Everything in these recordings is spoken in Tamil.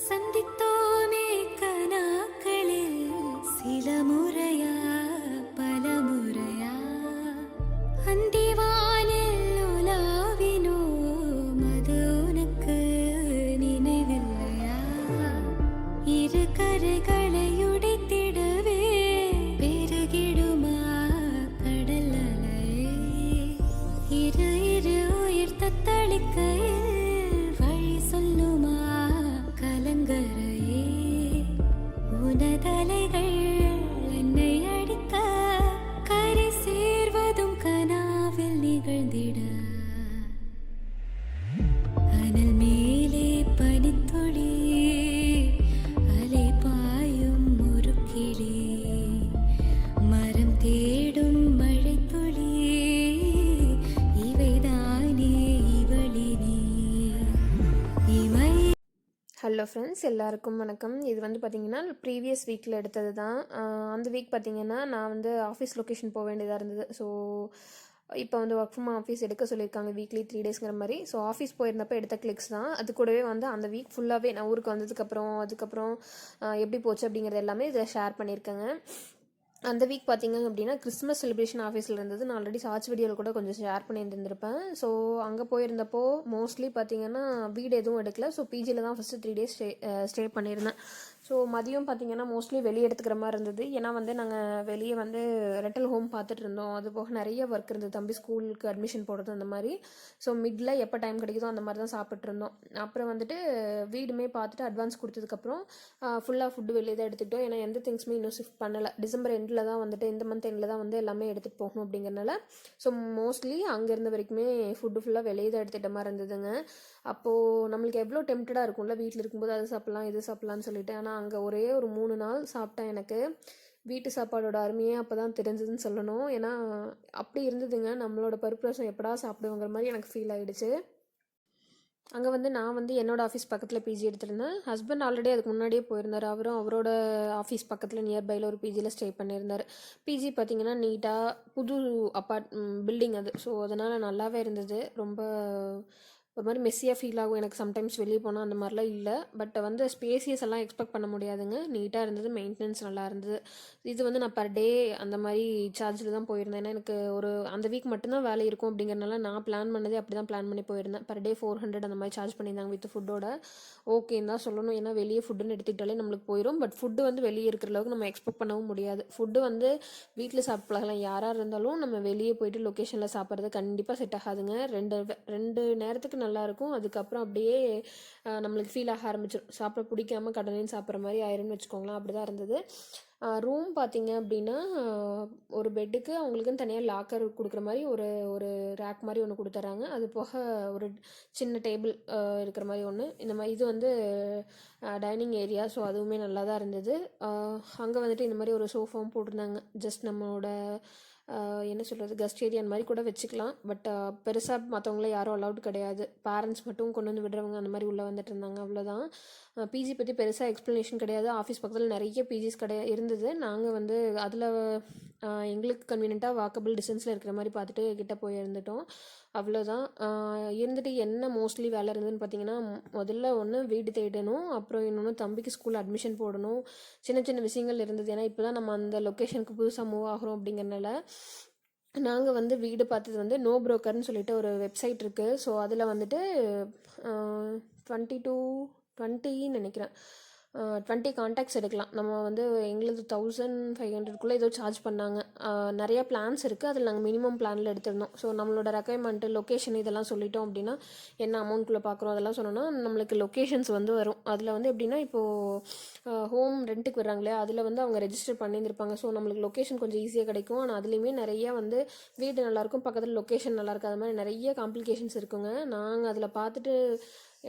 சந்தித்தோமே கனாக்களில் சில முறையா பல முறையா அந்திவானில் உலாவினோ மது உனக்கு நினைவில்லையா? இரு கரைகளை உடைத்திடவே பெருகிடுமா கடல் அலையே? இரு இரு உயிர் தத்தளிக்கையில் வழி சொல்லுமா கலங்கரையே? உனதலைகள் என்னை அடிக்க கரை சேர்வதும் கனாவில் நிகழ்ந்திட அனல் மேலே பனித்துளி அலை பாயும் முறுக்கிளி மரம் தேடும் மழைத்துளி இவைதானே இவளினே இமை. ஹலோ ஃப்ரெண்ட்ஸ், எல்லாருக்கும் வணக்கம். இது வந்து பார்த்திங்கன்னா ப்ரீவியஸ் வீக்கில் எடுத்தது தான். அந்த வீக் பார்த்திங்கன்னா நான் வந்து ஆஃபீஸ் லொக்கேஷன் போக வேண்டியதாக இருந்தது. ஸோ இப்போ வந்து ஒர்க் ஃப்ரம் ஆஃபீஸ் எடுக்க சொல்லியிருக்காங்க வீக்லி 3 டேஸ்ங்கிற மாதிரி. ஸோ ஆஃபீஸ் போயிருந்தப்போ எடுத்த கிளிக்ஸ் தான். அது கூடவே வந்து அந்த வீக் ஃபுல்லாகவே நான் ஊருக்கு அதுக்கப்புறம் எப்படி போச்சு அப்படிங்கிறது எல்லாமே இதில் ஷேர் பண்ணியிருக்கேங்க. அந்த வீக் பார்த்திங்க அப்படின்னா கிறிஸ்மஸ் செலிப்ரேஷன் ஆஃபீஸில் இருந்தது. நான் ஆல்ரெடி ஷார்ட்ஸ் வீடியோவில் கூட கொஞ்சம் ஷேர் பண்ணியிருந்திருப்பேன். ஸோ அங்கே போயிருந்தப்போ மோஸ்ட்லி பார்த்திங்கன்னா வீடு எதுவும் எடுக்கல. ஸோ பிஜியில் தான் ஃபஸ்ட்டு 3 டேஸ் ஸ்டே பண்ணியிருந்தேன். ஸோ மதியம் பார்த்திங்கன்னா மோஸ்ட்லி வெளியே எடுத்துக்கிற மாதிரி இருந்தது. ஏன்னா வந்து நாங்கள் வெளியே வந்து ரெண்டல் ஹோம் பார்த்துட்டு இருந்தோம். அது போக நிறைய ஒர்க் இருந்தது, தம்பி ஸ்கூலுக்கு அட்மிஷன் போடுறது அந்த மாதிரி. ஸோ மிடில் எப்போ டைம் கிடைக்குதோ அந்த மாதிரி தான் சாப்பிட்ருந்தோம். அப்புறம் வந்துட்டு வீடுமே பார்த்துட்டு அட்வான்ஸ் கொடுத்ததுக்கப்புறம் ஃபுல்லாக ஃபுட்டு வெளியே தான் எடுத்துக்கிட்டோம். ஏன்னா எந்த திங்ஸுமே இன்னும் ஷிஃப்ட் பண்ணலை. டிசம்பர் எண்டில் தான் வந்துட்டு இந்த மந்த் எண்டில் தான் வந்து எல்லாமே எடுத்துகிட்டு போகணும் அப்படிங்கிறனால ஸோ மோஸ்ட்லி அங்கே இருந்த வரைக்குமே ஃபுட்டு ஃபுல்லாக வெளியே தான் எடுத்துகிட்ட மாதிரி இருந்ததுங்க. அப்போது நம்மளுக்கு எவ்வளோ டெம்ப்டடாக இருக்கும்ல வீட்டில் இருக்கும்போது அது சாப்பிட்லாம் இது சாப்பிட்லான்னு சொல்லிட்டு. ஆனால் அங்கே ஒரே ஒரு 3 நாள் சாப்பிட்டேன். எனக்கு வீட்டு சாப்பாடோட அருமையே அப்போ தான் தெரிஞ்சதுன்னு சொல்லணும். ஏன்னா அப்படி இருந்ததுங்க. நம்மளோட பருப்பு ரசம் எப்படா சாப்பிடுவோங்கிற மாதிரி எனக்கு ஃபீல் ஆகிடுச்சு. அங்கே வந்து நான் வந்து என்னோடய ஆஃபீஸ் பக்கத்தில் பிஜி எடுத்திருந்தேன். ஹஸ்பண்ட் ஆல்ரெடி அதுக்கு முன்னாடியே போயிருந்தார். அவரோட ஆஃபீஸ் பக்கத்தில் நியர்பையில் ஒரு பிஜியில் ஸ்டே பண்ணியிருந்தார். பிஜி பார்த்திங்கன்னா நீட்டாக புது பில்டிங் அது. ஸோ அதனால் நல்லாவே இருந்தது. ரொம்ப ஒரு மாதிரி மெஸ்ஸியாக ஃபீல் ஆகும் எனக்கு சம்டைம்ஸ் வெளியே போனால். அந்த மாதிரிலாம் இல்லை. பட் வந்து ஸ்பேசியஸ் எல்லாம் எக்ஸ்பெக்ட் பண்ண முடியாதுங்க. நீட்டாக இருந்தது, மெயின்டெனன்ஸ் நல்லா இருந்தது. இது வந்து நான் பர் டே அந்த மாதிரி சார்ஜில் தான் போயிருந்தேன். ஏன்னா எனக்கு ஒரு அந்த வீக் மட்டும்தான் வேலை இருக்கும் அப்படிங்கிறனால நான் பிளான் பண்ணதே அப்படி தான் பிளான் பண்ணி போயிருந்தேன். பர் டே 400 அந்த மாதிரி சார்ஜ் பண்ணியிருந்தாங்க வித் ஃபுட்டோட. ஓகேன்னு தான் சொல்லணும். ஏன்னா வெளியே ஃபுட்டுன்னு எடுத்துக்கிட்டாலே நம்மளுக்கு போயிடும். பட் ஃபுட்டு வந்து வெளியே இருக்கிற அளவுக்கு நம்ம எக்ஸ்பெக்ட் பண்ணவும் முடியாது. ஃபுட்டு வந்து வீட்டில் சாப்பிடலாம், யாராக இருந்தாலும் நம்ம வெளியே போயிட்டு லொக்கேஷனில் சாப்பிட்றது கண்டிப்பாக செட் ஆகாதுங்க. ரெண்டு நேரத்துக்கு நல்லாயிருக்கும். அதுக்கப்புறம் அப்படியே நம்மளுக்கு ஃபீல் ஆக ஆரம்பிச்சிடும். சாப்பிட பிடிக்காம கடனையும் சாப்பிட்ற மாதிரி ஆயிரும்னு வச்சுக்கோங்களேன். அப்படி தான் இருந்தது. ரூம் பார்த்திங்க அப்படின்னா ஒரு பெட்டுக்கு அவங்களுக்குன்னு தனியாக லாக்கர் கொடுக்குற மாதிரி ஒரு ரேக் மாதிரி ஒன்று கொடுத்துட்றாங்க. அது போக ஒரு சின்ன டேபிள் இருக்கிற மாதிரி ஒன்று. இந்த மாதிரி இது வந்து டைனிங் ஏரியா. ஸோ அதுவுமே நல்லா தான் இருந்தது. அங்கே வந்துட்டு இந்த மாதிரி ஒரு சோஃபாவும் போட்டிருந்தாங்க. ஜஸ்ட் நம்மளோட என்ன சொல்கிறது, கெஸ்ட் ஏரியான் மாதிரி கூட வச்சுக்கலாம். பட் பெருசாக மற்றவங்கள யாரும் அலௌட் கிடையாது. பேரண்ட்ஸ் மட்டும் கொண்டு வந்து விடுறவங்க அந்த மாதிரி உள்ளே வந்துட்டு இருந்தாங்க. அவ்வளோதான். பிஜி பற்றி பெருசாக எக்ஸ்ப்ளனேஷன் கிடையாது. ஆஃபீஸ் பக்கத்தில் நிறைய பிஜிஸ் இருந்தது. நாங்கள் வந்து அதில் எங்களுக்கு கன்வீனியண்ட்டாக வாக்கபிள் டிஸ்டன்ஸில் இருக்கிற மாதிரி பார்த்துட்டு கிட்டே போய் இருந்துட்டோம். அவ்வளோதான். இருந்துட்டு என்ன மோஸ்ட்லி வேலை இருந்ததுன்னு பார்த்தீங்கன்னா, முதல்ல ஒன்று வீடு தேடணும், அப்புறம் இன்னொன்று தம்பிக்கு ஸ்கூல் அட்மிஷன் போடணும். சின்ன சின்ன விஷயங்கள் இருந்தது. ஏன்னா இப்போ தான் நம்ம அந்த லொக்கேஷனுக்கு புதுசாக மூவ் ஆகிறோம் அப்படிங்கிறனால. நாங்கள் வந்து வீடு பார்த்தது வந்து நோ ப்ரோக்கர்னு சொல்லிட்டு ஒரு வெப்சைட் இருக்குது. ஸோ அதில் வந்துட்டு 20 நினைக்கிறேன் 20 கான்டாக்ட்ஸ் எடுக்கலாம். நம்ம வந்து எங்களுக்கு 1500 ஏதோ சார்ஜ் பண்ணாங்க. நிறையா பிளான்ஸ் இருக்குது. அதில் நாங்கள் மினிமம் பிளானில் எடுத்திருந்தோம். ஸோ நம்மளோட ரெக்குயர்மெண்ட்டு, லொக்கேஷன் இதெல்லாம் சொல்லிட்டோம் அப்படின்னா என்ன அமௌண்ட்குள்ளே பார்க்குறோம் அதெல்லாம் சொன்னோன்னா நம்மளுக்கு லொக்கேஷன்ஸ் வந்து வரும். அதில் வந்து எப்படின்னா இப்போது ஹோம் ரெண்ட்டுக்கு வர்றாங்களே அதில் வந்து அவங்க ரெஜிஸ்டர் பண்ணியிருந்திருப்பாங்க. ஸோ நம்மளுக்கு லொக்கேஷன் கொஞ்சம் ஈஸியாக கிடைக்கும். ஆனால் அதுலேயுமே நிறையா வந்து வீடு நல்லாயிருக்கும், பக்கத்தில் லொக்கேஷன் நல்லாயிருக்கும். அது மாதிரி நிறைய காம்ப்ளிகேஷன்ஸ் இருக்குங்க. நாங்கள் அதில் பார்த்துட்டு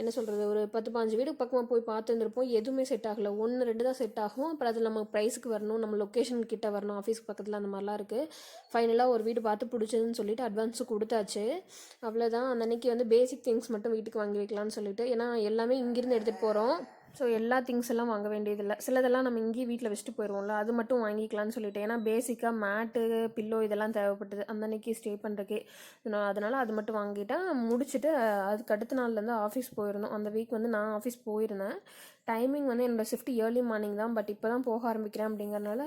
என்ன சொல்கிறது, ஒரு 10-15 வீடு பக்கமாக போய் பார்த்துருந்துருப்போம். எதுவுமே செட் ஆகலை. 1-2 தான் செட் ஆகும். அப்புறம் அதில் நம்ம ப்ரைஸுக்கு வரணும், நம்ம லொக்கேஷன் கிட்ட வரணும், ஆஃபீஸ்க்கு பக்கத்தில் அந்த மாதிரிலாம் இருக்குது. ஃபைனலாக ஒரு வீடு பார்த்து பிடிச்சதுன்னு சொல்லிட்டு அட்வான்ஸு கொடுத்தாச்சு. அவ்வளோதான். அந்த அன்றைக்கி வந்து பேசிக் திங்ஸ் மட்டும் வீட்டுக்கு வாங்கி வைக்கலான்னு சொல்லிட்டு, ஏன்னா எல்லாமே இங்கேருந்து எடுத்துகிட்டு போகிறோம். ஸோ எல்லா திங்ஸ் எல்லாம் வாங்க வேண்டியதில்லை. சிலதெல்லாம் நம்ம இங்கேயே வீட்டில் வச்சுட்டு போயிடுவோம்ல, அது மட்டும் வாங்கிக்கலாம்னு சொல்லிட்டு. ஏன்னா பேசிக்காக மேட்டு, பில்லோ இதெல்லாம் தேவைப்பட்டது அந்த அன்னைக்கு ஸ்டே பண்ணுறக்கே. நான் அதனால் அது மட்டும் வாங்கிட்டேன். முடிச்சுட்டு அதுக்கு அடுத்த நாள்லேருந்து ஆஃபீஸ் போயிருந்தோம். அந்த வீக் வந்து நான் ஆஃபீஸ் போயிருந்தேன். டைமிங் வந்து என்னோடய ஷிஃப்ட் ஏர்லி மார்னிங் தான். பட் இப்போ தான் போக ஆரம்பிக்கிறேன் அப்படிங்கிறனால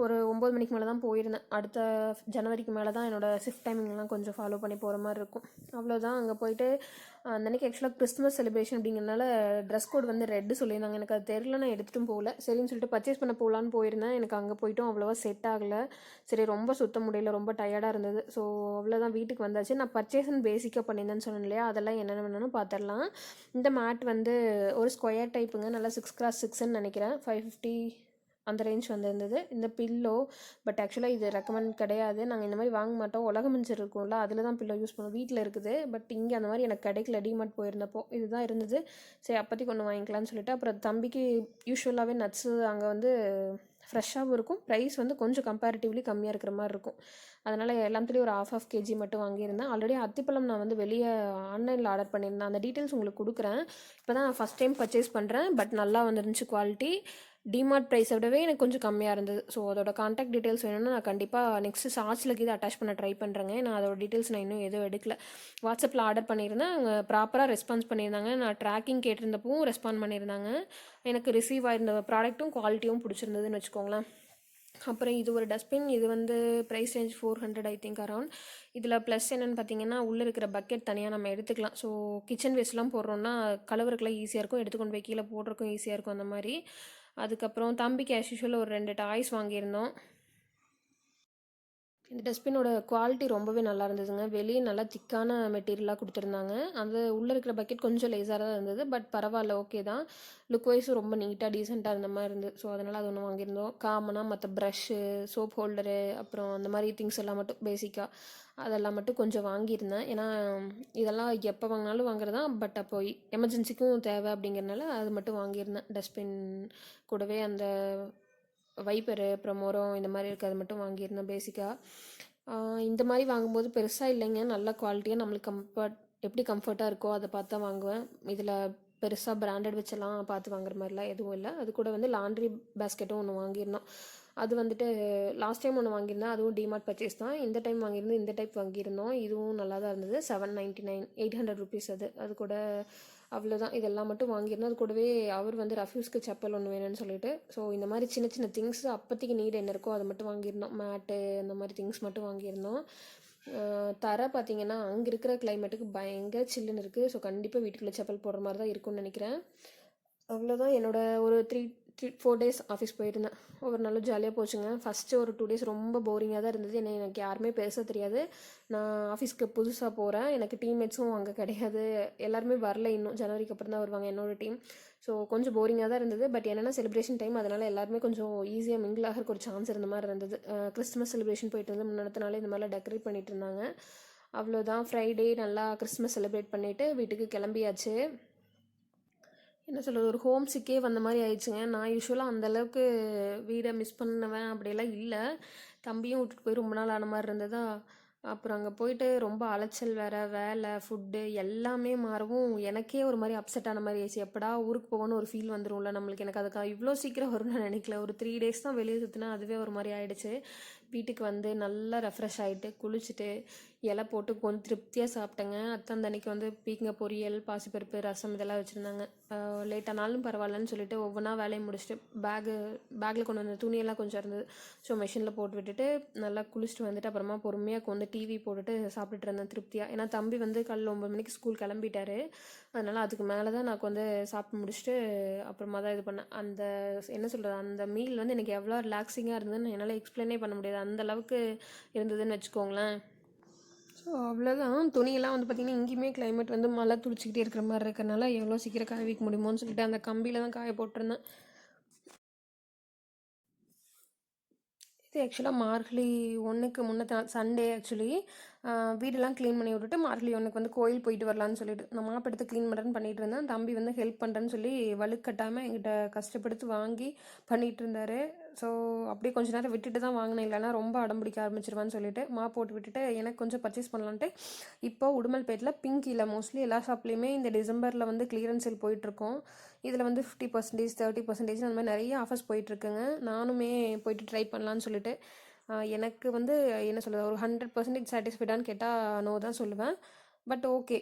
ஒரு 9 மணிக்கு மேலே தான் போயிருந்தேன். அடுத்த ஜனவரிக்கு மேலே தான் என்னோடய ஷிஃப்ட் டைமிங்லாம் கொஞ்சம் ஃபாலோ பண்ணி போகிற மாதிரி இருக்கும். அவ்வளோதான். அங்கே போயிட்டு அன்றைக்கி ஆக்சுவலாக கிறிஸ்துமஸ் செலிப்ரேஷன் அப்படிங்கிறனால ட்ரெஸ் கோட் வந்து ரெட்டு சொல்லியிருந்தாங்க. எனக்கு அது தெரில, நான் எடுத்துகிட்டும் போகல. சரின்னு சொல்லிட்டு பர்ச்சேஸ் பண்ண போகலான்னு போயிருந்தேன். எனக்கு அங்கே போய்ட்டும் அவ்வளோவா செட் ஆகலை. சரி, ரொம்ப சுத்த முடியல, ரொம்ப டயர்டாக இருந்தது. ஸோ அவ்வளோதான், வீட்டுக்கு வந்தாச்சு. நான் பர்ச்சேஸ்ன்னு பேசிக்காக பண்ணியிருந்தேன்னு சொன்னேன் இல்லையா, அதெல்லாம் என்னென்ன வேணும்னு பார்த்துடலாம். இந்த மேட் வந்து ஒரு ஸ்கொயர் டைப்புங்க, நல்லா 6x6ன்னு நினைக்கிறேன், 550 அந்த ரேஞ்ச் வந்துருந்தது. இந்த பில்லோ, பட் ஆக்சுவலாக இது ரெக்கமெண்ட் கிடையாது. நாங்கள் இந்த மாதிரி வாங்க மாட்டோம். உலக மஞ்சள் இருக்கும்ல, அதில் தான் பில்லோ யூஸ் பண்ணுவோம். வீட்டில் இருக்குது, பட் இங்கே அந்த மாதிரி எனக்கு கிடைக்கல. டிமார்ட் போயிருந்தப்போ இதுதான் இருந்தது. சரி, அப்போதைக்கு ஒன்று வாங்கிக்கலாம்னு சொல்லிட்டு, அப்புறம் தம்பிக்கு யூஸ்வலாகவே நட்ஸு அங்கே வந்து ஃப்ரெஷ்ஷாகவும் இருக்கும். ப்ரைஸ் வந்து கொஞ்சம் கம்பேரிட்டிவ்லி கம்மியாக இருக்கிற மாதிரி இருக்கும். அதனால் எல்லாத்துலேயும் ஒரு ½ kg மட்டும் வாங்கியிருந்தேன். ஆல்ரெடி அத்திப்பழம் நான் வந்து வெளியே ஆன்லைனில் ஆர்டர் பண்ணியிருந்தேன். அந்த டீட்டெயில்ஸ் உங்களுக்கு கொடுக்குறேன். இப்போ தான் நான் ஃபஸ்ட் டைம் பர்ச்சேஸ் பண்ணுறேன். பட் நல்லா வந்துருந்துச்சு குவாலிட்டி. டிமார்ட் ப்ரைஸை விடவே எனக்கு கொஞ்சம் கம்மியாக இருந்தது. ஸோ அதோட கான்டாக்ட் டீட்டெயில்ஸ் வேணும்னா நான் கண்டிப்பாக நெக்ஸ்ட்டு ஷார்ட்ஸில் இது அட்டாச் பண்ண ட்ரை பண்ணுறேங்க. நான் அதோட டீட்டெயில்ஸ் நான் இன்னும் எதுவும் எடுக்கல. வாட்ஸ்அப்பில் ஆர்டர் பண்ணியிருந்தேன். அவங்க ப்ராப்பராக ரெஸ்பான்ஸ் பண்ணியிருந்தாங்க. நான் ட்ராக்கிங் கேட்டிருந்தப்பவும் ரெஸ்பாண்ட் பண்ணியிருந்தாங்க. எனக்கு ரிசீவ் ஆயிருந்த ப்ராடக்ட்டும் குவாலிட்டியும் பிடிச்சிருந்ததுன்னு வச்சுக்கோங்களேன். அப்புறம் இது ஒரு டஸ்ட்பின். இது வந்து price range 400 I think around. இதில் ப்ளஸ் என்னென்னு பார்த்தீங்கன்னா, உள்ளே இருக்கிற பக்கெட் தனியாக நம்ம எடுத்துக்கலாம். ஸோ கிச்சன் வேஸ்ட்லாம் போடுறோன்னா கழுவுறதுக்குலாம் ஈஸியாக இருக்கும், எடுத்துக்கொண்டு போய் கீழே போடுறதுக்கும் ஈஸியாக இருக்கும் அந்த மாதிரி. அதுக்கப்புறம் தம்பிக்கு ஆஸ் யூஷுவல் ஒரு 2 டாய்ஸ் வாங்கியிருந்தோம். இந்த டஸ்ட்பினோட குவாலிட்டி ரொம்பவே நல்லா இருந்ததுங்க. வெளியே நல்லா திக்கான மெட்டீரியலாக கொடுத்துருந்தாங்க. அது உள்ளே இருக்கிற பக்கெட் கொஞ்சம் லேஸாக தான் இருந்தது, பட் பரவாயில்ல, ஓகே தான். லுக் வைஸும் ரொம்ப நீட்டாக டீசெண்டாக இருந்த மாதிரி இருந்தது. ஸோ அதனால் அது ஒன்று வாங்கியிருந்தோம். காமனாக மற்ற ப்ரஷ்ஷு, சோப் ஹோல்டரு, அப்புறம் அந்த மாதிரி திங்ஸ் எல்லாம் மட்டும் பேசிக்காக அதெல்லாம் மட்டும் கொஞ்சம் வாங்கியிருந்தேன். ஏன்னா இதெல்லாம் எப்போ வாங்கினாலும் வாங்குறதான், பட் அப்போ எமர்ஜென்சிக்கும் தேவை அப்படிங்கிறனால அது மட்டும் வாங்கியிருந்தேன். டஸ்ட்பின் கூடவே அந்த வைப்பரு, அப்புறம் மொரம் இந்த மாதிரி இருக்கிறது மட்டும் வாங்கியிருந்தேன் பேசிக்காக. இந்த மாதிரி வாங்கும்போது பெருசாக இல்லைங்க, நல்ல குவாலிட்டியாக நம்மளுக்கு எப்படி கம்ஃபர்ட்டாக இருக்கோ அதை பார்த்து தான் வாங்குவேன். இதில் பெருசாக பிராண்டட் வச்செல்லாம் பார்த்து வாங்குற மாதிரிலாம் எதுவும் இல்லை. அது கூட வந்து லாண்ட்ரி பேஸ்கெட்டும் ஒன்று வாங்கியிருந்தோம். அது வந்துட்டு லாஸ்ட் டைம் ஒன்று வாங்கியிருந்தேன், அதுவும் டிமார்ட் பர்ச்சேஸ் தான். இந்த டைம் வாங்கியிருந்தோம், இந்த டைப் வாங்கியிருந்தோம். இதுவும் நல்லா தான் இருந்தது. 799, 800 ருபீஸ். அது கூட அவ்வளோதான். இதெல்லாம் மட்டும் வாங்கியிருந்தோம். அது கூடவே அவர் வந்து ரஃப்யூஸ்க்கு செப்பல் ஒன்று வேணும்னு சொல்லிட்டு, ஸோ இந்த மாதிரி சின்ன சின்ன திங்ஸ் அப்போதைக்கு நீட் என்ன இருக்கோ அதை மட்டும் வாங்கியிருந்தோம். மேட்டு அந்த மாதிரி திங்ஸ் மட்டும் வாங்கியிருந்தோம். தர பார்த்திங்கன்னா அங்கே இருக்கிற கிளைமேட்டுக்கு பயங்கர சில்லுன்னு இருக்குது. ஸோ கண்டிப்பாக வீட்டுக்குள்ளே செப்பல் போடுற மாதிரி தான் இருக்கும்னு நினைக்கிறேன். அவ்வளோதான். என்னோடய ஒரு 4 டேஸ் ஆஃபீஸ் போயிருந்தேன். ஒரு நாள் ஜாலியாக போச்சுங்க. ஃபஸ்ட்டு ஒரு 2 டேஸ் ரொம்ப போரிங்காக தான் இருந்தது. எனக்கு யாருமே பேச தெரியாது. நான் ஆஃபீஸ்க்கு புதுசாக போகிறேன். எனக்கு டீம்மேட்ஸும் அங்கே கிடையாது. எல்லாருமே வரல, இன்னும் ஜனவரிக்கு அப்புறம் தான் வருவாங்க என்னோடய டீம். ஸோ கொஞ்சம் போரிங்காக தான் இருந்தது. பட் என்னென்னா செலிப்ரேஷன் டைம், அதனால் எல்லாருமே கொஞ்சம் ஈஸியாக மிங்கிள் ஆகிறதுக்கு ஒரு சான்ஸ் இருந்த மாதிரி இருந்தது. கிறிஸ்துமஸ் செலிப்ரேஷன் போயிட்டு இருந்து முன்னத்தினாலே இந்த மாதிரிலாம் டெக்கரேட் பண்ணிகிட்டு இருந்தாங்க. அவ்வளோதான். ஃப்ரைடே நல்லா கிறிஸ்துமஸ் செலிப்ரேட் பண்ணிவிட்டு வீட்டுக்கு கிளம்பியாச்சு. என்ன சொல்கிறது, ஒரு ஹோம் சிக்கே வந்த மாதிரி ஆயிடுச்சுங்க. நான் யூஸ்வலாக அந்தளவுக்கு வீடை மிஸ் பண்ணுவேன் அப்படியெல்லாம் இல்லை. தம்பியும் விட்டுட்டு போய் ரொம்ப நாள் ஆன மாதிரி இருந்ததா. அப்புறம் அங்கே போயிட்டு ரொம்ப அலைச்சல் வேறு, வேலை, ஃபுட்டு எல்லாமே மாறவும் எனக்கே ஒரு மாதிரி அப்செட் ஆன மாதிரி ஆயிடுச்சு. எப்படா ஊருக்கு போகணும்னு ஒரு ஃபீல் வந்துடும்ல நம்மளுக்கு. எனக்கு அதுக்கு இவ்வளோ சீக்கிரம் வரும்னு நான் நினைக்கல. ஒரு 3 டேஸ் தான் வெளியே சுற்றினா அதுவே ஒரு மாதிரி ஆகிடுச்சு. வீட்டுக்கு வந்து நல்லா ரெஃப்ரெஷ் ஆகிட்டு குளிச்சுட்டு இலை போட்டு கொஞ்சம் திருப்தியாக சாப்பிட்டேங்க. அன்னைக்கு வந்து பீக்கங்க பொரியல், பாசிப்பருப்பு, ரசம் இதெல்லாம் வச்சுருந்தாங்க. லேட்டானாலும் பரவாயில்லன்னு சொல்லிட்டு ஒவ்வொன்றா வேலையை முடிச்சுட்டு பேக்கில் கொண்டு வந்த துணியெல்லாம் கொஞ்சம் இருந்தது. ஸோ மிஷினில் போட்டு விட்டுட்டு நல்லா குளிச்சுட்டு வந்துட்டு அப்புறமா பொறுமையாக வந்து டிவி போட்டுட்டு சாப்பிட்டுட்டு இருந்தேன் திருப்தியாக. ஏன்னா தம்பி வந்து காலையில் 9 மணிக்கு ஸ்கூல் கிளம்பிட்டாரு. அதனால் அதுக்கு மேலே தான் நான் வந்து சாப்பிட்டு முடிச்சுட்டு அப்புறமா தான் இது பண்ணேன். அந்த என்ன சொல்கிறது, அந்த மீல் வந்து எனக்கு எவ்வளோ ரிலாக்ஸிங்காக இருந்ததுன்னு என்னால் எக்ஸ்பிளைனே பண்ண முடியாது. அந்தளவுக்கு இருந்ததுன்னு வச்சுக்கோங்களேன். ஸோ அவ்வளோதான். துணியெல்லாம் வந்து பார்த்திங்கன்னா இங்கேயுமே கிளைமேட் வந்து மழை துளிச்சிக்கிட்டே இருக்கிற மாதிரி இருக்கிறனால எவ்வளோ சீக்கிரம் காய வைக்க முடியுமோன்னு சொல்லிட்டு அந்த கம்பியில் தான் காய போட்டிருந்தேன். இது ஆக்சுவலாக மார்கழி 1க்கு முன்னத்த நாள் சண்டே ஆக்சுவலி. வீடெல்லாம் க்ளீன் பண்ணி விட்டுட்டு மார்கழி ஒன்றுக்கு வந்து கோயில் போயிட்டு வரலான்னு சொல்லிட்டு நான் மாப் எடுத்து க்ளீன் பண்ணுறேன்னு பண்ணிகிட்டு இருந்தேன். தம்பி வந்து ஹெல்ப் பண்ணுறேன்னு சொல்லி வலுக்கட்டாமல் என்கிட்ட கஷ்டப்படுத்தி வாங்கி பண்ணிகிட்டு இருந்தார். ஸோ அப்படியே கொஞ்ச நேரம் விட்டுட்டு தான் வாங்கினேன், இல்லைனா ரொம்ப அடம் பிடிக்க ஆரம்பிச்சிருவான்னு சொல்லிட்டு மாப் போட்டு விட்டுட்டு எனக்கு கொஞ்சம் பர்ச்சேஸ் பண்ணலான்ட்டு இப்போ உடுமல்பேட்டில் பிங்க் மோஸ்ட்லி எல்லா ஷாப்லேயுமே இந்த டிசம்பரில் வந்து கிளியரன்ஸ் சேல் போயிட்டுருக்கோம். இதில் வந்து 50%, 30% அந்த மாதிரி நிறைய ஆஃபர்ஸ் போயிட்டுருக்குங்க. நானுமே போயிட்டு ட்ரை பண்ணலான்னு சொல்லிட்டு எனக்கு வந்து என்ன சொல்கிறது, ஒரு 100% சாட்டிஸ்ஃபைடான்னு கேட்டால் நோ தான் சொல்லுவேன். பட் ஓகே,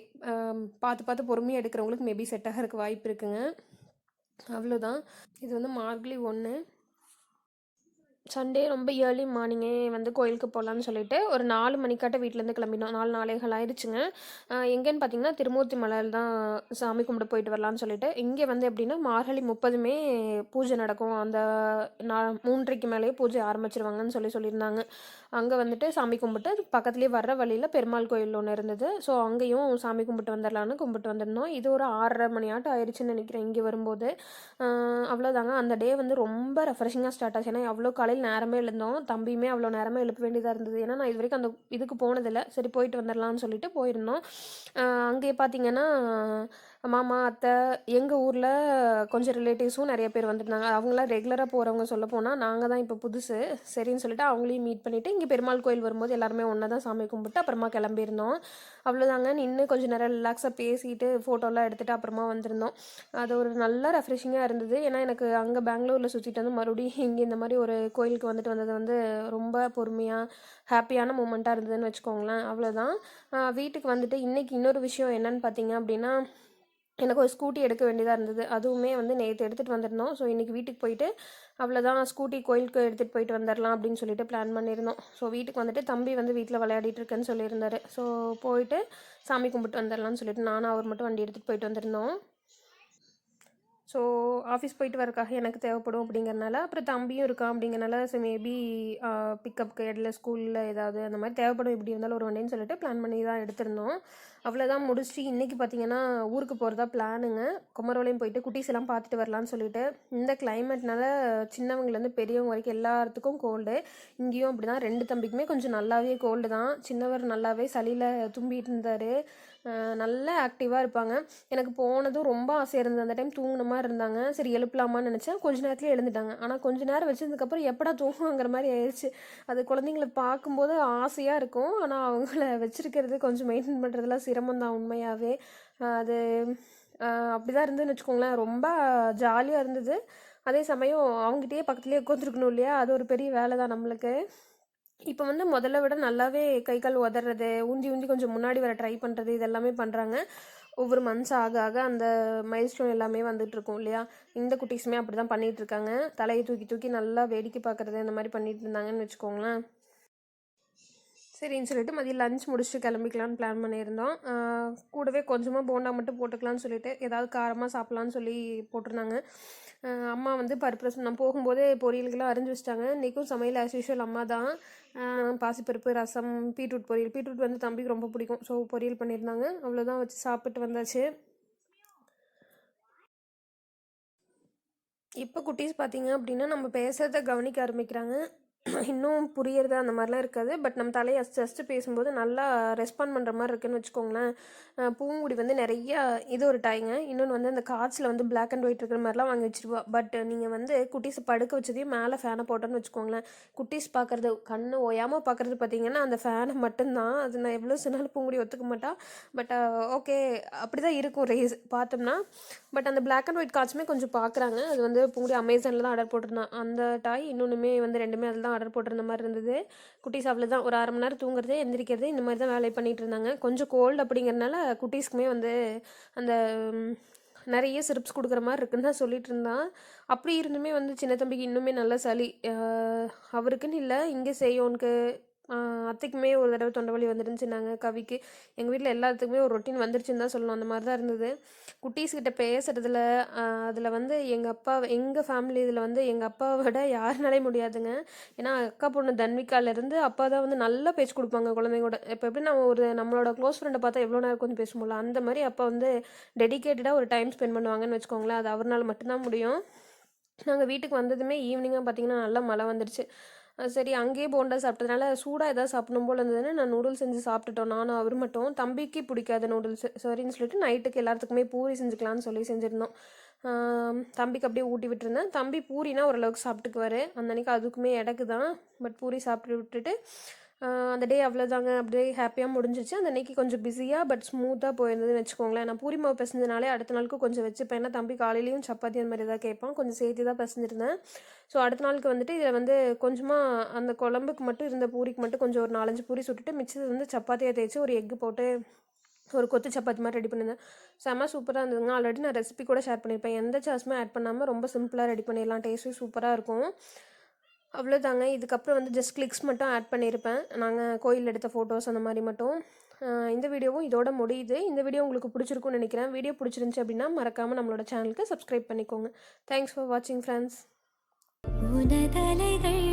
பார்த்து பார்த்து பொறுமையாக எடுக்கிறவங்களுக்கு மேபி செட் ஆகிறதுக்கு வாய்ப்பு இருக்குங்க. அவ்வளோதான். இது வந்து மார்கழி 1 சண்டே ரொம்ப ஏர்லி மார்னிங்கே வந்து கோயிலுக்கு போகலான்னு சொல்லிட்டு ஒரு 4 மணிக்காட்ட வீட்டிலேருந்து கிளம்பினோம். 4, 4:15 ஆயிடுச்சுங்க. எங்கேன்னு பார்த்தீங்கன்னா திருமூர்த்தி மலையில் தான் சாமி கும்பிட போயிட்டு வரலான்னு சொல்லிட்டு. இங்கே வந்து எப்படின்னா மார்கழி 30மே பூஜை நடக்கும். அந்த 3:30க்கு மேலேயே பூஜை ஆரம்பிச்சிருவாங்கன்னு சொல்லியிருந்தாங்க. அங்கே வந்துட்டு சாமி கும்பிட்டு பக்கத்துலேயே வர்ற வழியில் பெருமாள் கோயில் ஒன்று இருந்தது. ஸோ அங்கேயும் சாமி கும்பிட்டு வந்துடலான்னு கும்பிட்டு வந்திருந்தோம். இது ஒரு 6:30 மணியாட்டம் ஆயிடுச்சுன்னு நினைக்கிறேன் இங்கே வரும்போது. அவ்வளோதாங்க. அந்த டே வந்து ரொம்ப ரெஃப்ரெஷிங்காக ஸ்டார்ட் ஆச்சு. ஏன்னா அவ்வளோ காலையில் நேரமே எழுந்தோம். தம்பியுமே அவ்வளோ நேரமே எழுப்ப வேண்டியதாக இருந்தது. ஏன்னா நான் இது வரைக்கும் அந்த இதுக்கு போனதில்லை. சரி போயிட்டு வந்துடலான்னு சொல்லிட்டு போயிருந்தோம். அங்கேயே பார்த்தீங்கன்னா மாமா, அத்தை, எங்கள் ஊரில் கொஞ்சம் ரிலேட்டிவ்ஸும் நிறைய பேர் வந்துருந்தாங்க. அவங்களாம் ரெகுலராக போகிறவங்க சொல்ல போனால் நாங்கள் தான் இப்போ புதுசு. சரின்னு சொல்லிட்டு அவங்களையும் மீட் பண்ணிவிட்டு இங்கே பெருமாள் கோயில் வரும்போது எல்லாருமே ஒன்றா தான் சாமி கும்பிட்டு அப்புறமா கிளம்பியிருந்தோம். அவ்வளோதாங்க. நின்று கொஞ்சம் நேரம் ரிலாக்ஸாக பேசிட்டு ஃபோட்டோலாம் எடுத்துகிட்டு அப்புறமா வந்திருந்தோம். அது ஒரு நல்ல ரெஃப்ரெஷிங்காக இருந்தது. ஏன்னா எனக்கு அங்கே பெங்களூரில் சுற்றிட்டு வந்து மறுபடியும் இங்கே இந்த மாதிரி ஒரு கோயிலுக்கு வந்துட்டு வந்தது வந்து ரொம்ப பொறுமையாக ஹாப்பியான மூமெண்ட்டாக இருந்ததுன்னு வச்சுக்கோங்களேன். அவ்வளோதான். வீட்டுக்கு வந்துட்டு இன்றைக்கி இன்னொரு விஷயம் என்னன்னு பார்த்தீங்க அப்படின்னா, எனக்கு ஒரு ஸ்கூட்டி எடுக்க வேண்டியதாக இருந்தது. அதுவுமே வந்து நேற்று எடுத்துகிட்டு வந்திருந்தோம். ஸோ இன்றைக்கி வீட்டுக்கு போயிட்டு அவ்வளோதான், ஸ்கூட்டி கோயிலுக்கு எடுத்துகிட்டு போயிட்டு வந்துடலாம் அப்படின்னு சொல்லிட்டு பிளான் பண்ணியிருந்தோம். ஸோ வீட்டுக்கு வந்துட்டு தம்பி வந்து வீட்டில் விளையாடிட்டு இருக்கேன்னு சொல்லியிருந்தாரு. ஸோ போயிட்டு சாமி கும்பிட்டு வந்துடலான்னு சொல்லிட்டு நானும் அவர் மட்டும் வண்டி எடுத்துகிட்டு போயிட்டு வந்திருந்தோம். ஸோ ஆஃபீஸ் போயிட்டு வரக்காக எனக்கு தேவைப்படும் அப்படிங்கிறனால, அப்புறம் தம்பியும் இருக்கான் அப்படிங்கிறனால ஸோ மேபி பிக்கப்புக்கு இடையில ஸ்கூலில் ஏதாவது அந்த மாதிரி தேவைப்படும், எப்படி இருந்தாலும் ஒரு வண்டின்னு சொல்லிட்டு பிளான் பண்ணி தான் எடுத்திருந்தோம். அவ்வளோதான் முடிச்சுட்டு இன்றைக்கி பார்த்தீங்கன்னா ஊருக்கு போகிறதா பிளானுங்க. குமரவளையம் போயிட்டு குட்டீஸ் எல்லாம் பார்த்துட்டு வரலான்னு சொல்லிட்டு. இந்த கிளைமேட்னால சின்னவங்கலேருந்து பெரியவங்க வரைக்கும் எல்லாத்துக்கும் கோல்டு. இங்கேயும் அப்படி தான். 2 தம்பிக்குமே கொஞ்சம் நல்லாவே கோல்டு தான். சின்னவர் நல்லாவே சளியில் தும்பிட்டு இருந்தார். நல்லா ஆக்டிவாக இருப்பாங்க. எனக்கு போனதும் ரொம்ப ஆசையாக இருந்தது. அந்த டைம் தூங்கின மாதிரி இருந்தாங்க. சரி எழுப்பலாமான்னு நினச்சேன். கொஞ்ச நேரத்துலேயே எழுந்துட்டாங்க. ஆனால் கொஞ்ச நேரம் வச்சதுக்கப்புறம் எப்படா தூங்குங்கிற மாதிரி ஆயிடுச்சு. அது குழந்தைங்கள பார்க்கும்போது ஆசையாக இருக்கும். ஆனால் அவங்கள வச்சுருக்கிறது கொஞ்சம் மெயின்டைன் பண்ணுறதுலாம் சிரமம் தான் உண்மையாகவே. அது அப்படி தான் இருந்ததுன்னு வச்சுக்கோங்களேன். ரொம்ப ஜாலியாக இருந்தது. அதே சமயம் அவங்ககிட்டயே பக்கத்துலேயே உட்காந்துருக்கணும் இல்லையா, அது ஒரு பெரிய வேலை தான் நம்மளுக்கு. இப்போ வந்து முதல்ல விட நல்லாவே கை கால் உதறது, ஊந்தி ஊந்தி கொஞ்சம் முன்னாடி வர ட்ரை பண்ணுறது, இதெல்லாமே பண்ணுறாங்க. ஒவ்வொரு மந்த்ஸ் ஆக ஆக அந்த மைல்ஸ்டோன் எல்லாமே வந்துட்டுருக்கும் இல்லையா. இந்த குட்டீஸுமே அப்படி தான் பண்ணிகிட்ருக்காங்க. தலையை தூக்கி தூக்கி நல்லா வேடிக்கை பார்க்குறது இந்த மாதிரி பண்ணிகிட்டு இருந்தாங்கன்னு வச்சுக்கோங்களேன். சரின்னு சொல்லிட்டு மதியம் லஞ்ச் முடிச்சுட்டு கிளம்பிக்கலான்னு பிளான் பண்ணியிருந்தோம். கூடவே கொஞ்சமாக போண்டா மட்டும் போட்டுக்கலான்னு சொல்லிட்டு ஏதாவது காரமாக சாப்பிட்லான்னு சொல்லி போட்டிருந்தாங்க. அம்மா வந்து பருப்பு ரசம் நான் போகும்போதே பொரியலுக்கெல்லாம் அரிஞ்சு வச்சிட்டாங்க. இன்றைக்கும் சமையல் ஆஸ் யூஷுவல் அம்மா தான். பாசிப்பருப்பு, ரசம், பீட்ரூட் பொரியல். பீட்ரூட் வந்து தம்பிக்கு ரொம்ப பிடிக்கும். ஸோ பொரியல் பண்ணியிருந்தாங்க. அவ்வளோதான் வச்சு சாப்பிட்டு வந்தாச்சு. இப்போ குட்டீஸ் பார்த்தீங்க அப்படின்னா நம்ம பேசுகிறத கவனிக்க ஆரம்பிக்கிறாங்க. இன்னும் புரியறது அந்த மாதிரிலாம் இருக்காது. பட் நம்ம தலையை அஸ்ட்டு பேசும்போது நல்லா ரெஸ்பாண்ட் பண்ணுற மாதிரி இருக்குன்னு வச்சுக்கோங்களேன். பூங்குடி வந்து நிறையா இது ஒரு டாய்ங்க. இன்னொன்று வந்து அந்த கார்ட்ஸில் வந்து பிளாக் அண்ட் ஒயிட் இருக்கிற மாதிரிலாம் வாங்கி வச்சுருவா. பட் நீங்கள் வந்து குட்டீஸை படுக்க வச்சதையும் மேலே ஃபேனை போட்டோன்னு வச்சுக்கோங்களேன், குட்டீஸ் பார்க்குறது கண்ணு ஓயாமல் பார்க்குறது பார்த்தீங்கன்னா அந்த ஃபேனை மட்டும்தான். அது நான் எவ்வளோ சொன்னாலும் பூங்குடி ஒத்துக்க மாட்டா. பட் ஓகே, அப்படி தான் இருக்கும் ரேஸ் பார்த்தோம்னா. பட் அந்த பிளாக் அண்ட் ஒயிட் கார்ட்ஸுமே கொஞ்சம் பார்க்குறாங்க. அது வந்து பூங்குடி அமேசானில் தான் ஆர்டர் போட்டிருந்தான். அந்த டாய் இன்னொன்றுமே வந்து 2மே அதில் தான் ஆர்டர் போட்டிருந்த மாதிரி இருந்தது. குட்டீஸ் அவ்வளோ தான், ஒரு 1/2 மணி நேரம் தூங்குறது, எந்திரிக்கிறது, இந்த மாதிரி தான் வேலை பண்ணிகிட்டு இருந்தாங்க. கொஞ்சம் கோல்டு அப்படிங்கிறனால குட்டீஸ்க்குமே வந்து அந்த நிறைய சிரப்ஸ் கொடுக்குற மாதிரி இருக்குன்னு தான் சொல்லிட்டு இருந்தான். அப்படி இருந்துமே வந்து சின்ன தம்பிக்கு இன்னுமே நல்ல சளி. அவருக்குன்னு இல்லை, இங்கே செய்யோனுக்கு அத்தைக்குமே ஒரு தடவை தொண்டை வலி வந்துருந்துச்சுன்னாங்க. கவிக்கு, எங்கள் வீட்டில் எல்லாத்துக்குமே ஒரு ரொட்டீன் வந்துருச்சுன்னு தான் சொல்லணும். அந்த மாதிரி தான் இருந்தது. குட்டீஸ்கிட்ட பேசுகிறதுல அதில் வந்து எங்கள் ஃபேமிலி இதில் வந்து எங்கள் அப்பாவை விட யாருனாலே முடியாதுங்க. ஏன்னா அக்கா பொண்ணு தன்விகாலேருந்து அப்பா தான் வந்து நல்லா பேச்சு கொடுப்பாங்க குழந்தைங்களோட. இப்போ எப்படி நம்ம ஒரு நம்மளோட க்ளோஸ் ஃப்ரெண்டை பார்த்தா எவ்வளோ நேரம் கொஞ்சம் பேசும்போல, அந்த மாதிரி அப்பா வந்து டெடிக்கேட்டடாக ஒரு டைம் ஸ்பெண்ட் பண்ணுவாங்கன்னு வச்சுக்கோங்களேன். அது அவரால் மட்டும்தான் முடியும். நாங்கள் வீட்டுக்கு வந்ததுமே ஈவினிங்காக பார்த்தீங்கன்னா நல்லா மழை வந்துடுச்சு. சரி அங்கேயே போண்டா சாப்பிட்டதுனால சூடாக எதாவது சாப்பிடணும் போல் இருந்ததுன்னு நான் நூடுல்ஸ் செஞ்சு சாப்பிட்டுட்டோம், நானும் அவர் மட்டும். தம்பிக்கு பிடிக்காத நூடுல்ஸ் சரின்னு சொல்லிட்டு நைட்டுக்கு எல்லாத்துக்குமே பூரி செஞ்சுக்கலான்னு சொல்லி செஞ்சுருந்தோம். தம்பிக்கு அப்படியே ஊட்டி விட்டுருந்தேன். தம்பி பூரினா ஓரளவுக்கு சாப்பிட்டுக்குவார், அந்த அன்றைக்கி அதுக்குமே எடக்கு தான். பட் பூரி சாப்பிட்டு விட்டுட்டு அந்த டே அவ்வளோதாங்க, அப்படியே ஹாப்பியாக முடிஞ்சிச்சு. அந்த அன்றைக்கி கொஞ்சம் பிஸியாக பட் ஸ்மூத்தாக போயிருந்ததுன்னு வச்சுக்கோங்களேன். நான் பூரி மாவு பிசைஞ்சனாலே அடுத்த நாளுக்கு கொஞ்சம் வச்சுப்பேன், ஏன்னா தம்பி காலையிலையும் சப்பாத்தி அந்த மாதிரி ஏதாவது கேட்பான், கொஞ்சம் சேர்த்து தான் பிசைஞ்சிருந்தேன். ஸோ அடுத்த நாளுக்கு வந்துட்டு இதில் வந்து கொஞ்சமாக அந்த குழம்புக்கு மட்டும் இருந்த பூரிக்கு மட்டும் கொஞ்சம் ஒரு 4-5 பூரி சுட்டுட்டு மிச்சது வந்து சப்பாத்தியாக தேய்ச்சி ஒரு எக்கு போட்டு ஒரு கொத்து சப்பாத்தி மாதிரி ரெடி பண்ணியிருந்தேன். செம்ம சூப்பராக இருந்ததுங்க. ஆல்ரெடி நான் ரெசிபி கூட ஷேர் பண்ணியிருப்பேன். எந்த சாஸுமே ஆட் பண்ணாமல் ரொம்ப சிம்பிளாக ரெடி பண்ணிடலாம், டேஸ்ட்டும் சூப்பராக இருக்கும். அவ்வளோதாங்க. இதுக்கப்புறம் வந்து ஜஸ்ட் கிளிக்ஸ் மட்டும் ஆட் பண்ணியிருப்பேன், நாங்கள் கோயிலில் எடுத்த ஃபோட்டோஸ் அந்த மாதிரி மட்டும். இந்த வீடியோவும் இதோட முடியுது. இந்த வீடியோ உங்களுக்கு பிடிச்சிருக்குன்னு நினைக்கிறேன். வீடியோ பிடிச்சிருந்துச்சி அப்படின்னா மறக்காமல் நம்மளோட சேனலுக்கு சப்ஸ்கிரைப் பண்ணிக்கோங்க. தேங்க்ஸ் ஃபார் வாட்சிங் ஃப்ரெண்ட்ஸ். உனதலைகள்